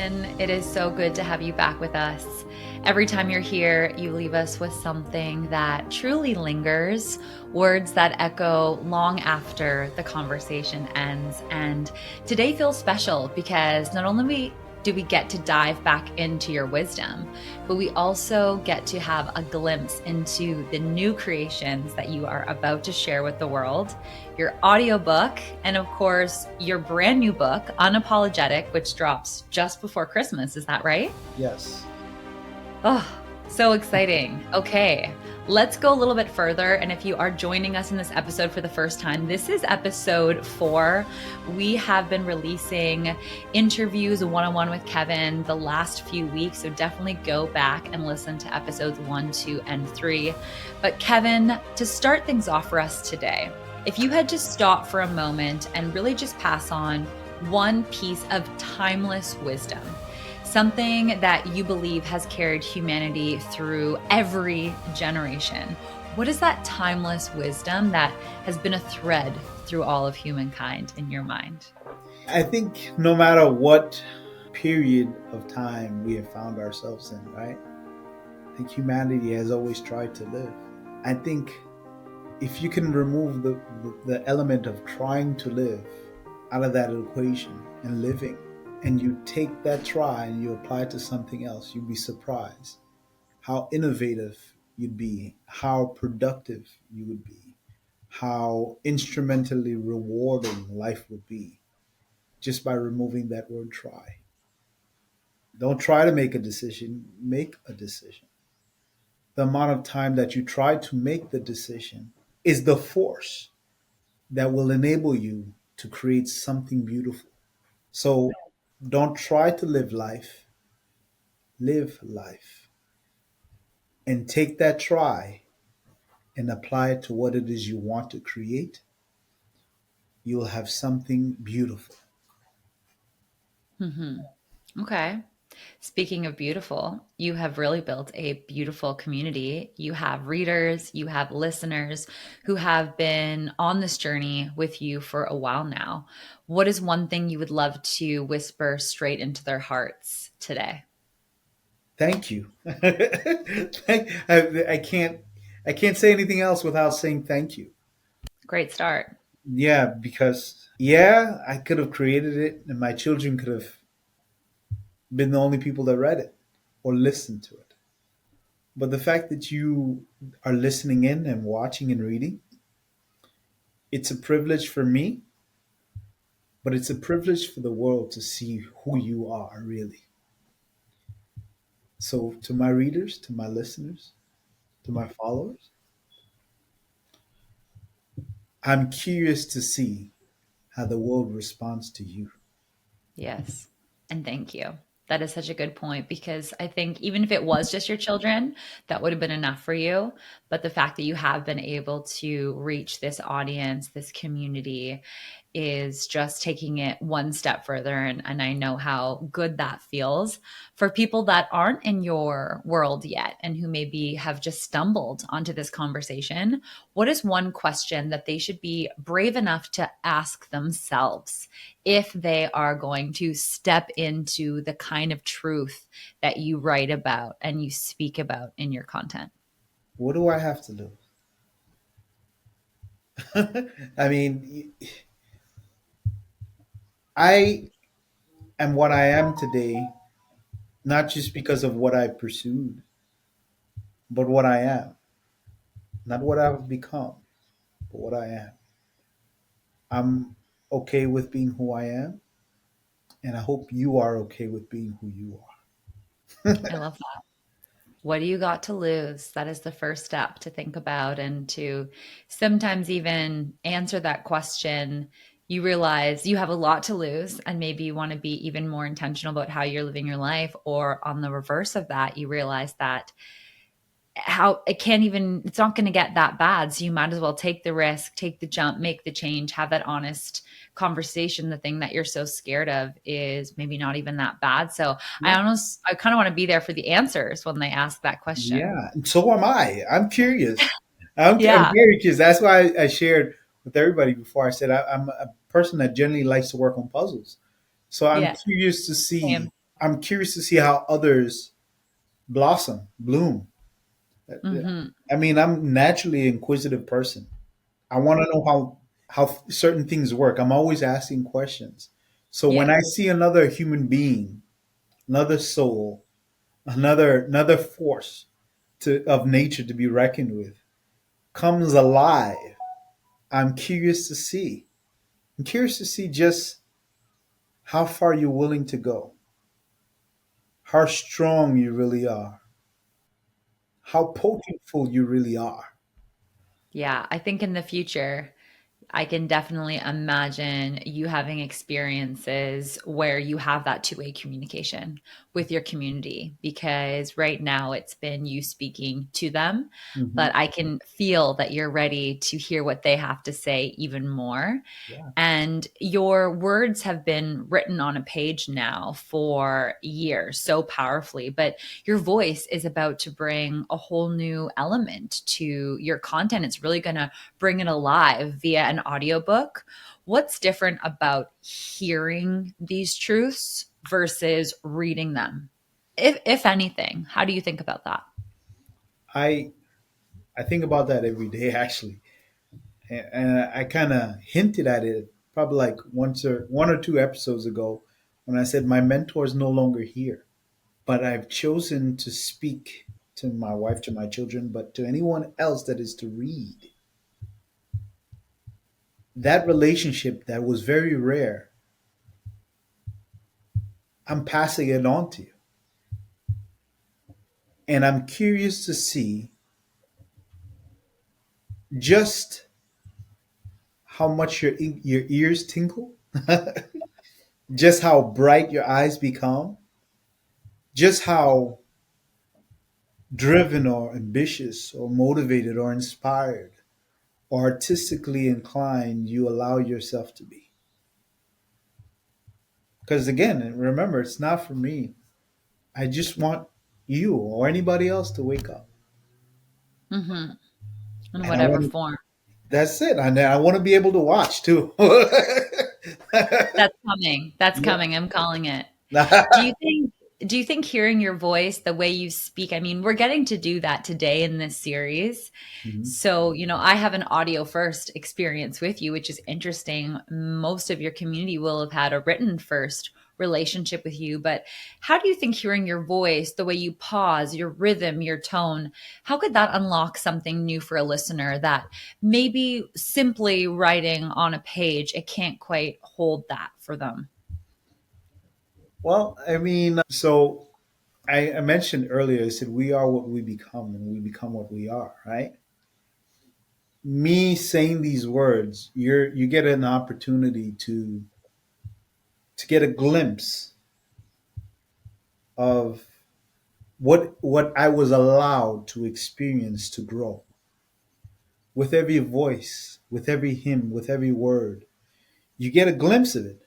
Kevin. It is so good to have you back with us. Every time you're here, you leave us with something that truly lingers, words that echo long after the conversation ends. And today feels special because not only do we get to dive back into your wisdom, but we also get to have a glimpse into the new creations that you are about to share with the world, your audiobook, and of course, your brand new book, Unapologetic, which drops just before Christmas. Is that right? Yes. Oh, so exciting. Okay, let's go a little bit further. And if you are joining us in this episode for the first time, this is episode 4. We have been releasing interviews one-on-one with Kevin the last few weeks. So definitely go back and listen to episodes 1, 2, and 3. But Kevin, to start things off for us today, if you had to stop for a moment and really just pass on one piece of timeless wisdom, something that you believe has carried humanity through every generation, what is that timeless wisdom that has been a thread through all of humankind in your mind? I think no matter what period of time we have found ourselves in, right? I think humanity has always tried to live. I think if you can remove the element of trying to live out of that equation and living, and you take that try and you apply it to something else, you'd be surprised how innovative you'd be, how productive you would be, how instrumentally rewarding life would be just by removing that word try. Don't try to make a decision, make a decision. The amount of time that you try to make the decision is the force that will enable you to create something beautiful. So don't try to live life, and take that try and apply it to what it is you want to create. You'll have something beautiful. Okay. Speaking of beautiful, you have really built a beautiful community. You have readers, you have listeners who have been on this journey with you for a while now. What is one thing you would love to whisper straight into their hearts today? Thank you. I can't say anything else without saying thank you. Great start. Yeah, because yeah, I could have created it and my children could have been the only people that read it or listened to it. But the fact that you are listening in and watching and reading, it's a privilege for me, but it's a privilege for the world to see who you are really. So to my readers, to my listeners, to my followers, I'm curious to see how the world responds to you. Yes. And thank you. That is such a good point because I think even if it was just your children, that would have been enough for you. But the fact that you have been able to reach this audience, this community, is just taking it one step further. And I know how good that feels for people that aren't in your world yet and who maybe have just stumbled onto this conversation. What is one question that they should be brave enough to ask themselves if they are going to step into the kind of truth that you write about and you speak about in your content? What do I have to do? I mean, I am what I am today, not just because of what I pursued, but what I am. Not what I've become, but what I am. I'm okay with being who I am, and I hope you are okay with being who you are. I love that. What do you got to lose? That is the first step to think about and to sometimes even answer that question. You realize you have a lot to lose, and maybe you want to be even more intentional about how you're living your life. Or on the reverse of that, you realize that how it can't even, it's not going to get that bad. So you might as well take the risk, take the jump, make the change, have that honest conversation. The thing that you're so scared of is maybe not even that bad. So Yeah. I kind of want to be there for the answers when they ask that question. Yeah, and so am I. I'm curious. I'm Yeah. very curious. That's why I shared with everybody before. I said I'm a person that generally likes to work on puzzles. So I'm Yeah. curious to see Same. I'm curious to see how others blossom, bloom. Hmm. I mean, I'm naturally an inquisitive person. I want to know how certain things work. I'm always asking questions. So when Yeah. I see another human being, another soul, another force of nature to be reckoned with comes alive, I'm curious to see. I'm curious to see just how far you're willing to go, how strong you really are, how potentful you really are. Yeah. I think in the future, I can definitely imagine you having experiences where you have that two-way communication with your community, because right now it's been you speaking to them, Hmm. but I can feel that you're ready to hear what they have to say even more. Yeah. And your words have been written on a page now for years so powerfully, but your voice is about to bring a whole new element to your content. It's really going to bring it alive via an audiobook. What's different about hearing these truths versus reading them? If anything, how do you think about that? I I think about that every day actually, and I kind of hinted at it probably like once or one or two episodes ago when I said my mentor is no longer here, but I've chosen to speak to my wife, to my children, but to anyone else that is to read. That relationship that was very rare, I'm passing it on to you, and I'm curious to see just how much your ears tinkle, just how bright your eyes become, just how driven or ambitious or motivated or inspired or artistically inclined you allow yourself to be. Because again, remember, it's not for me. I just want you or anybody else to wake up. Hmm. In And I whatever want to, form. that's it. And I want to be able to watch too. That's coming. That's Yeah. coming. I'm calling it. Do you think hearing your voice, the way you speak, I mean, we're getting to do that today in this series. Mhm. So, I have an audio first experience with you, which is interesting. Most of your community will have had a written first relationship with you, but how do you think hearing your voice, the way you pause, your rhythm, your tone, how could that unlock something new for a listener that maybe simply writing on a page, it can't quite hold that for them? Well, I mean, so I mentioned earlier, I said we are what we become and we become what we are, right? Me saying these words, you get an opportunity to get a glimpse of what I was allowed to experience to grow. With every voice, with every hymn, with every word, you get a glimpse of it.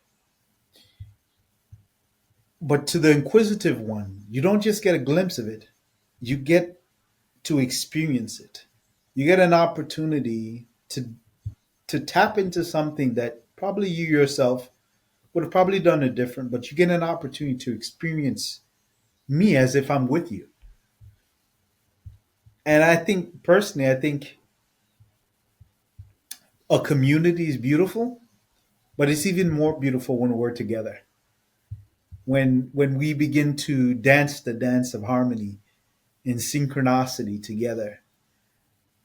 But to the inquisitive one, you don't just get a glimpse of it, you get to experience it. You get an opportunity to tap into something that probably you yourself would have probably done it different, but you get an opportunity to experience me as if I'm with you. And I think personally, I think a community is beautiful, but it's even more beautiful when we're together. When we begin to dance the dance of harmony in synchronicity together.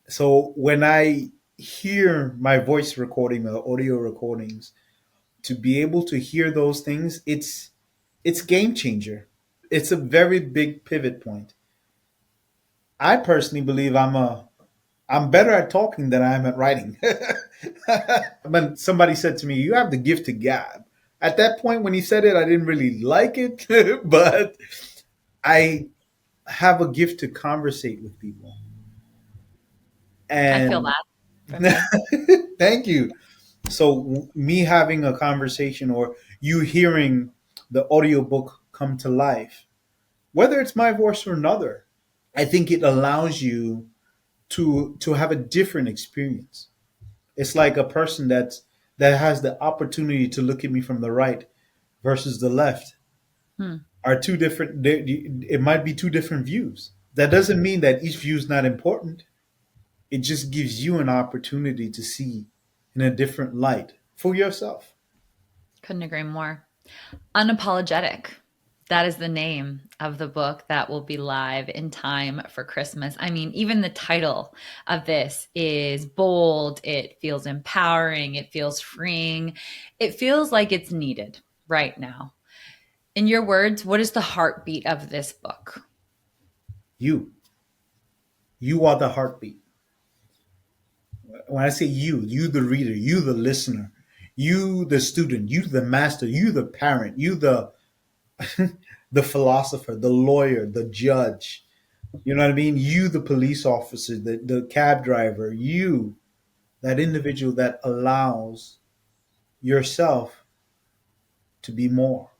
So when I hear my voice recording or audio recordings, to be able to hear those things, it's game changer. It's a very big pivot point. I personally believe I'm better at talking than I am at writing. When somebody said to me, "You have the gift to gab," at that point when he said it, I didn't really like it, but I have a gift to conversate with people. I feel And that from you. thank you. So me having a conversation or you hearing the audiobook come to life, whether it's my voice or another, I think it allows you to have a different experience. It's like a person that has the opportunity to look at me from the right versus the left. Hmm. are two different. It might be two different views. That doesn't mean that each view is not important. It just gives you an opportunity to see in a different light for yourself. Couldn't agree more. Unapologetic. That is the name of the book that will be live in time for Christmas. I mean, even the title of this is bold. It feels empowering. It feels freeing. It feels like it's needed right now. In your words, what is the heartbeat of this book? You, you are the heartbeat. When I say you the reader, you the listener, you the student, you the master, you the parent, you the the philosopher, the lawyer, the judge. You know what I mean? You the police officer, the cab driver, you that individual that allows yourself to be more.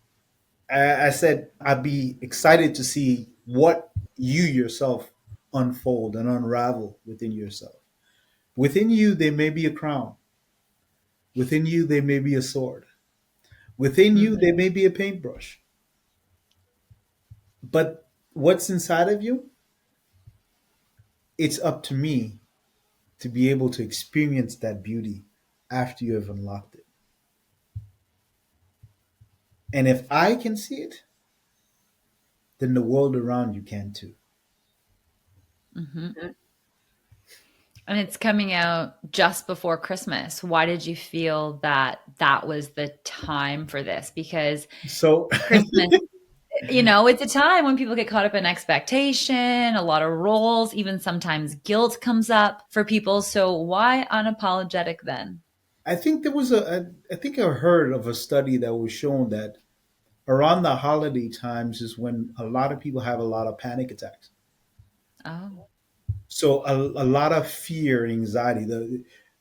I said I'd be excited to see what you yourself unfold and unravel within yourself. Within you, there may be a crown. Within you, there may be a sword. Within you, Mm, there may be a paintbrush. But what's inside of you, it's up to me to be able to experience that beauty after you have unlocked it. And if I can see it, then the world around you can too. mhm. And it's coming out just before Christmas. Why did you feel that that was the time for this? Because So Christmas, it's a time when people get caught up in expectation, a lot of roles, even sometimes guilt comes up for people. So why unapologetic then? I think there was I think I heard of a study that was shown that around the holiday times is when a lot of people have a lot of panic attacks. Oh, So a lot of fear and anxiety,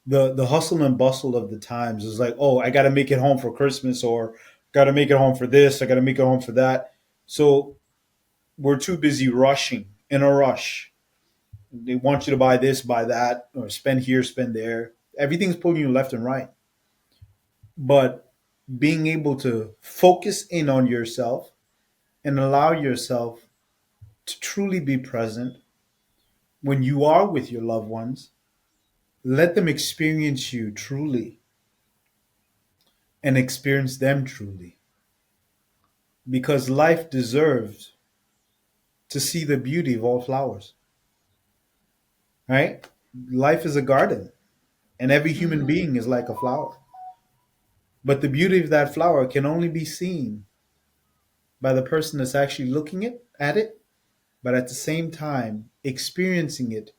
the hustle and bustle of the times is like, oh, I got to make it home for Christmas, or got to make it home for this, I got to make it home for that. So we're too busy rushing in a rush. They want you to buy this, buy that, or spend here, spend there. Everything's pulling you left and right. But being able to focus in on yourself and allow yourself to truly be present when you are with your loved ones, let them experience you truly and experience them truly. Because life deserves to see the beauty of all flowers, right? Life is a garden, and every human mhm. being is like a flower. But the beauty of that flower can only be seen by the person that's actually looking at it, but at the same time experiencing it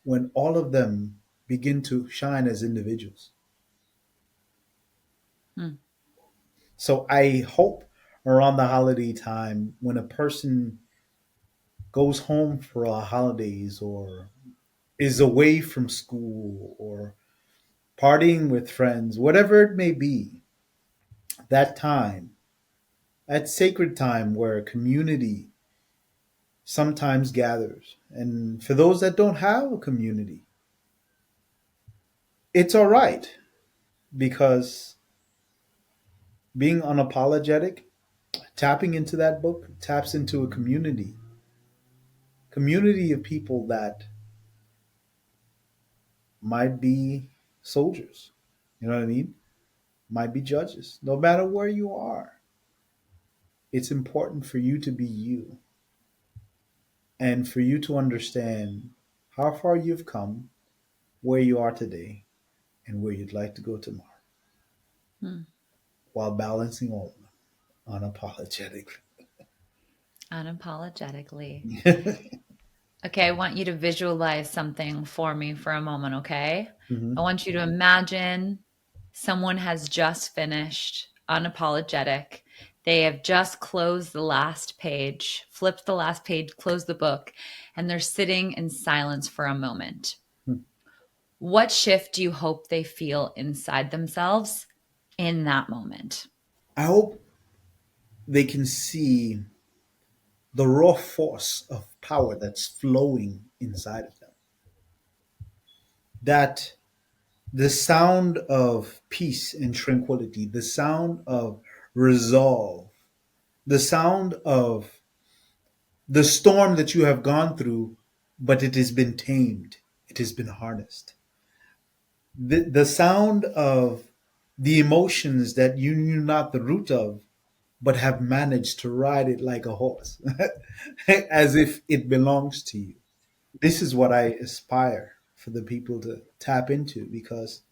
when all of them begin to shine as individuals. Hmm. So I hope around the holiday time, when a person goes home for holidays or is away from school or partying with friends, whatever it may be, that time, that sacred time where community sometimes gathers. And for those that don't have a community, it's all right because being unapologetic, tapping into that book taps into a community of people that might be soldiers. You know what I mean? Might be judges. No matter where you are, it's important for you to be you and for you to understand how far you've come, where you are today, and where you'd like to go tomorrow Hmm. while balancing all of them unapologetically. Unapologetically. Okay, I want you to visualize something for me for a moment, okay? I Mhm. want you to imagine someone has just finished Unapologetic. They have just closed the last page, flipped the last page, closed the book, and they're sitting in silence for a moment. What shift do you hope they feel inside themselves in that moment? I hope they can see the raw force of power that's flowing inside of them. That the sound of peace and tranquility, the sound of resolve, The sound of the storm that you have gone through, but it has been tamed, it has been harnessed. The sound of the emotions that you knew not the root of, but have managed to ride it like a horse, as if it belongs to you. This is what I aspire for the people to tap into, because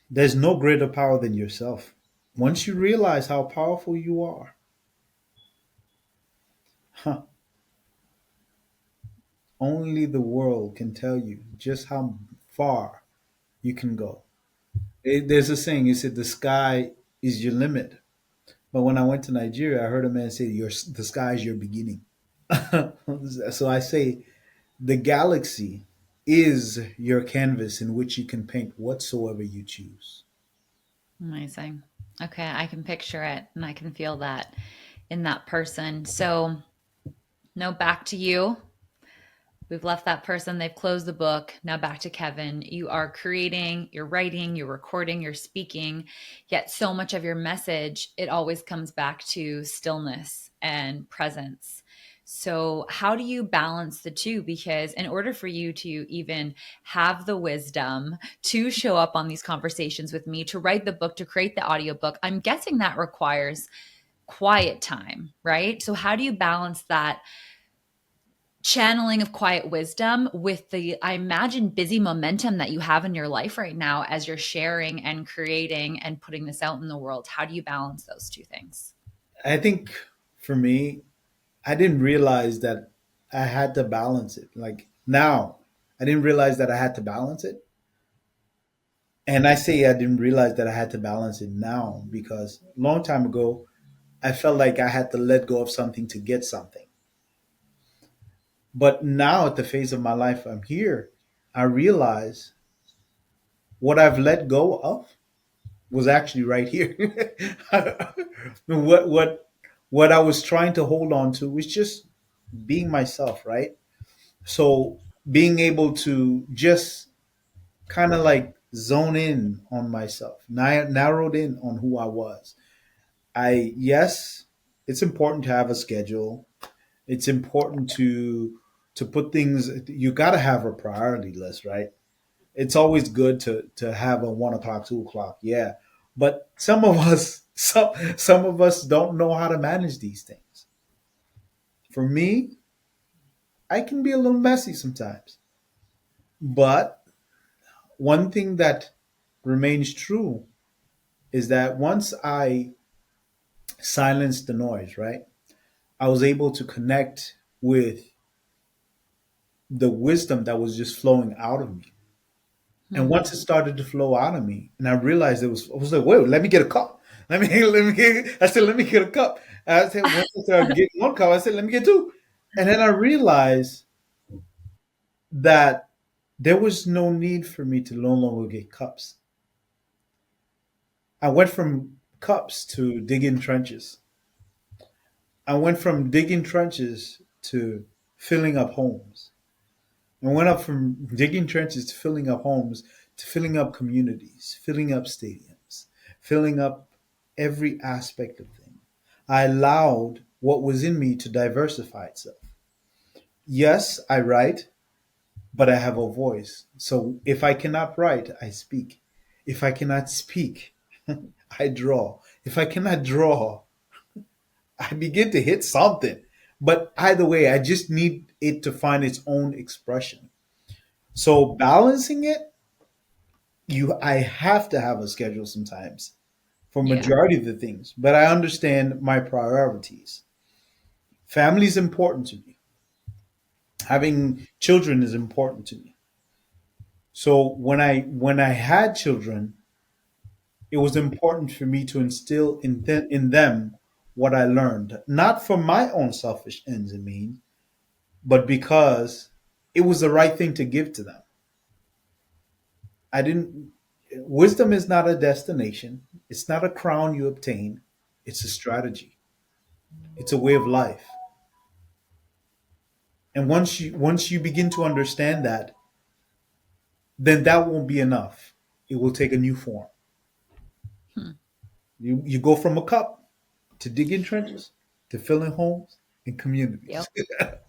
there's no greater power than yourself. Once you realize how powerful you are, huh, only the world can tell you just how far you can go. There's a saying, it said, the sky is your limit. But when I went to Nigeria, I heard a man say, the sky is your beginning. So I say, the galaxy is your canvas in which you can paint whatsoever you choose. Amazing. Okay, I can picture it and I can feel that in that person. So, no, back to you. We've left that person, they've closed the book. Now back to Kevin. You are creating, you're writing, you're recording, you're speaking, yet so much of your message, it always comes back to stillness and presence. So, how do you balance the two? Because in order for you to even have the wisdom to show up on these conversations with me, to write the book, to create the audiobook, I'm guessing that requires quiet time, right? So, how do you balance that channeling of quiet wisdom with the, I imagine, busy momentum that you have in your life right now as you're sharing and creating and putting this out in the world? How do you balance those two things? I think for me, I didn't realize that I had to balance it. Like now, I didn't realize that I had to balance it. And I say I didn't realize that I had to balance it now because a long time ago, I felt like I had to let go of something to get something. But now, at the phase of my life I'm here, I realize what I've let go of was actually right here. What I was trying to hold on to was just being myself, right? So being able to just kind of like zone in on myself, narrowed in on who I was. Yes, it's important to have a schedule. It's important to put things. You got to have a priority list, right? It's always good to have a 1 o'clock, 2 o'clock, yeah. But some of us, some of us don't know how to manage these things. For me, I can be a little messy sometimes, but one thing that remains true is that once I silenced the noise, right, I was able to connect with the wisdom that was just flowing out of me. And Hmm. once it started to flow out of me, and I realized I was like, wait, let me get a cup. Let me get, I said, let me get a cup. And I said, once I started getting one cup, I said, let me get two. And then I realized that there was no need for me to no longer get cups. I went from cups to digging trenches. I went from digging trenches to filling up homes. I went up from digging trenches to filling up homes to filling up communities, filling up stadiums, filling up every aspect of things. I allowed what was in me to diversify itself. Yes, I write, but I have a voice. So if I cannot write, I speak. If I cannot speak, I draw. If I cannot draw, I begin to hit something. But either way, I just need it to find its own expression. So balancing it, I have to have a schedule sometimes for Yeah. majority of the things, but I understand my priorities. Family is important to me. Having children is important to me. So when I had children, it was important for me to instill in them what I learned, not for my own selfish ends and means, but because it was the right thing to give to them. I didn't. Wisdom is not a destination. It's not a crown you obtain. It's a strategy. It's a way of life. And once you begin to understand that, then that won't be enough. It will take a new form. Hmm. You go from a cup to digging trenches. to filling homes and communities. Yep.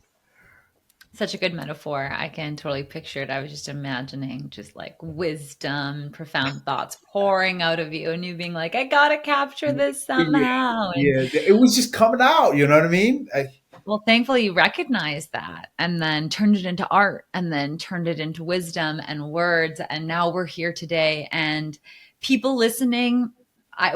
Such a good metaphor. I can totally picture it. I was just imagining just like wisdom, profound thoughts pouring out of you, and you being like, I gotta capture this Yeah, somehow. And yeah. It was just coming out. You know what I mean? well, thankfully, you recognized that and then turned it into art and then turned it into wisdom and words. And now we're here today. And people listening,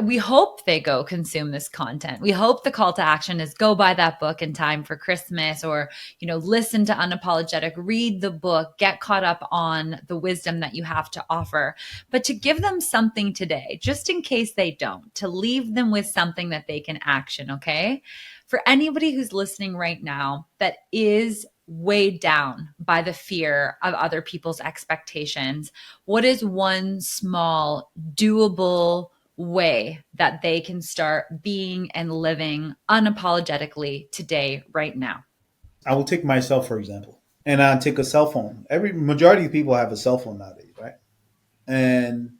we hope they go consume this content. We hope the call to action is go buy that book in time for Christmas, or, listen to Unapologetic, read the book, get caught up on the wisdom that you have to offer. But to give them something today, just in case they don't, to leave them with something that they can action, okay? For anybody who's listening right now that is weighed down by the fear of other people's expectations, what is one small, doable way that they can start being and living unapologetically today, right now? I will take myself for example, and I take a cell phone. Every majority of people have a cell phone nowadays, right? And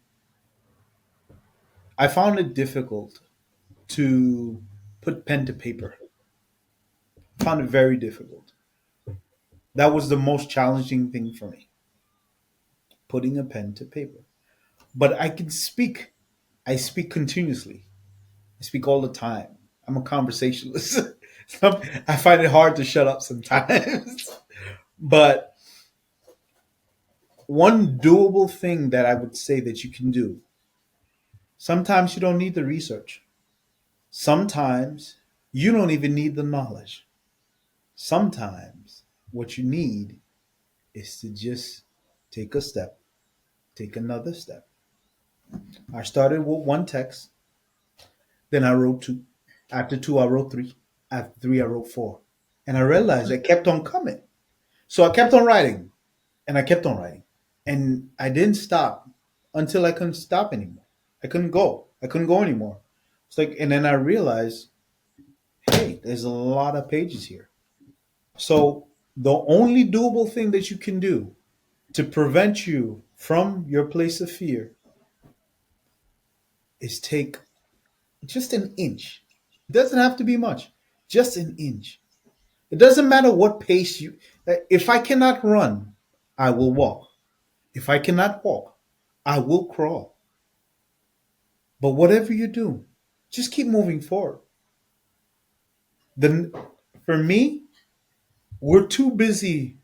I found it difficult to put pen to paper. I found it very difficult. That was the most challenging thing for me, putting a pen to paper. But I can speak. I speak continuously. I speak all the time. I'm a conversationalist. I find it hard to shut up sometimes. But one doable thing that I would say that you can do, sometimes you don't need the research. Sometimes you don't even need the knowledge. Sometimes what you need is to just take a step, take another step. I started with one text, then I wrote two. After two, I wrote three. After three, I wrote four. And I realized I kept on coming. So I kept on writing and I kept on writing. And I didn't stop until I couldn't stop anymore. I couldn't go. I couldn't go anymore. It's like, and then I realized, hey, there's a lot of pages here. So the only doable thing that you can do to prevent you from your place of fear is take just an inch. It doesn't have to be much, just an inch. It doesn't matter what pace you. If I cannot run, I will walk. If I cannot walk, I will crawl. But whatever you do, just keep moving forward. Then, for me, we're too busy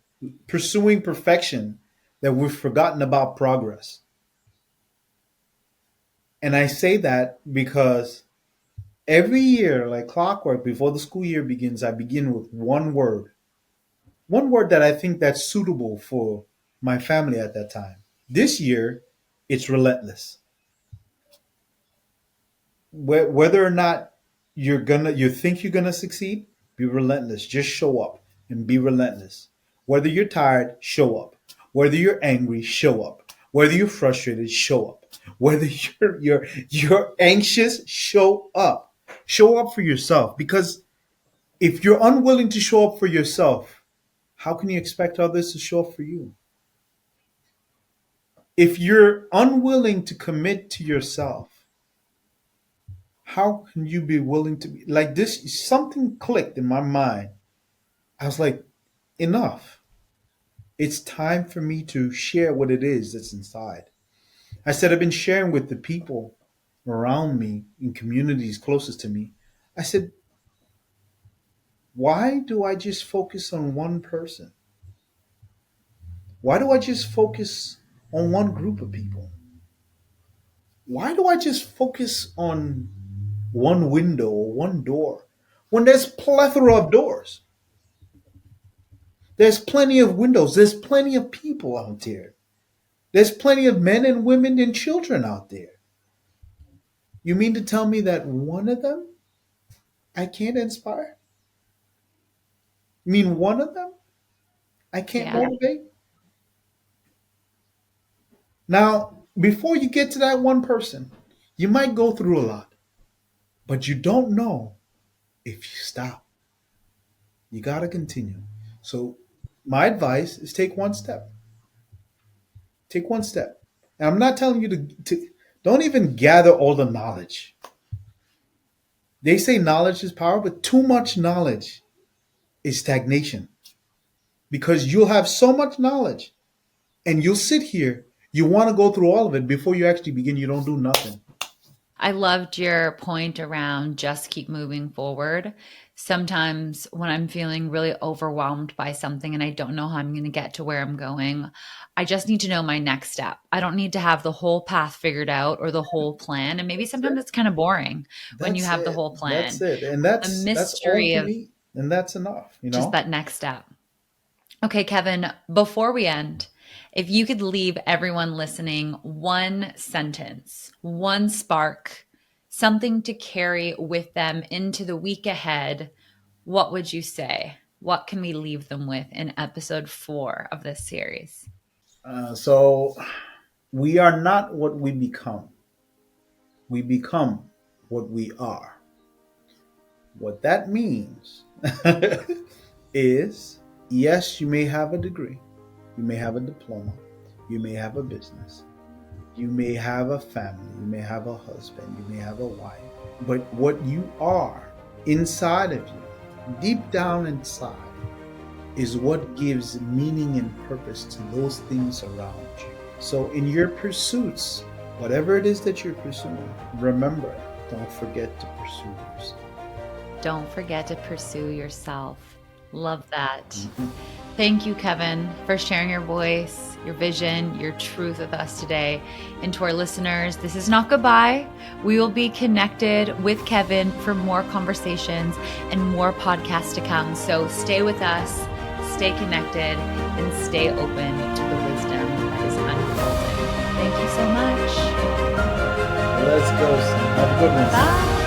pursuing perfection that we've forgotten about progress. And I say that because every year, like clockwork, before the school year begins, I begin with one word. One word that I think that's suitable for my family at that time. This year, it's relentless. Whether or not you think you're gonna succeed, be relentless. Just show up and be relentless. Whether you're tired, show up. Whether you're angry, show up. Whether you're frustrated, show up. Whether you're anxious, show up. Show up for yourself, because if you're unwilling to show up for yourself, how can you expect others to show up for you? If you're unwilling to commit to yourself, how can you be willing to be like this? Something clicked in my mind. I was like, enough. It's time for me to share what it is that's inside. I said, I've been sharing with the people around me in communities closest to me. I said, why do I just focus on one person? Why do I just focus on one group of people? Why do I just focus on one window or one door when there's plethora of doors? There's plenty of windows. There's plenty of people out there. There's plenty of men and women and children out there. You mean to tell me that one of them I can't inspire? You mean one of them I can't Yeah. motivate? Now, before you get to that one person, you might go through a lot, but you don't know if you stop. You got to continue. So, my advice is take one step. Take one step. And I'm not telling you to don't even gather all the knowledge. They say knowledge is power, but too much knowledge is stagnation, because you'll have so much knowledge and you'll sit here. You want to go through all of it before you actually begin. You don't do nothing. I loved your point around just keep moving forward. Sometimes when I'm feeling really overwhelmed by something and I don't know how I'm going to get to where I'm going, I just need to know my next step. I don't need to have the whole path figured out or the whole plan. And maybe That's sometimes it. it's kind of boring when you That's have the it. whole That's plan. it. And The that's all mystery you of need. And that's enough, just that next step. Okay, Kevin, before we end, if you could leave everyone listening one sentence, one spark, something to carry with them into the week ahead, what would you say? What can we leave them with in episode 4 of this series? So we are not what we become. We become what we are. What that means is, yes, you may have a degree, you may have a diploma, you may have a business, you may have a family, you may have a husband, you may have a wife, but what you are inside of you, deep down inside, is what gives meaning and purpose to those things around you. So in your pursuits, whatever it is that you're pursuing, remember, don't forget to pursue yourself. Don't forget to pursue yourself. Love that. Thank you, Kevin, for sharing your voice, your vision, your truth with us today. And to our listeners, this is not goodbye. We will be connected with Kevin for more conversations and more podcasts to come. So stay with us, stay connected, and stay open to the wisdom that is unfolding. Thank you so much. Let's go, son. Have a good one. Bye.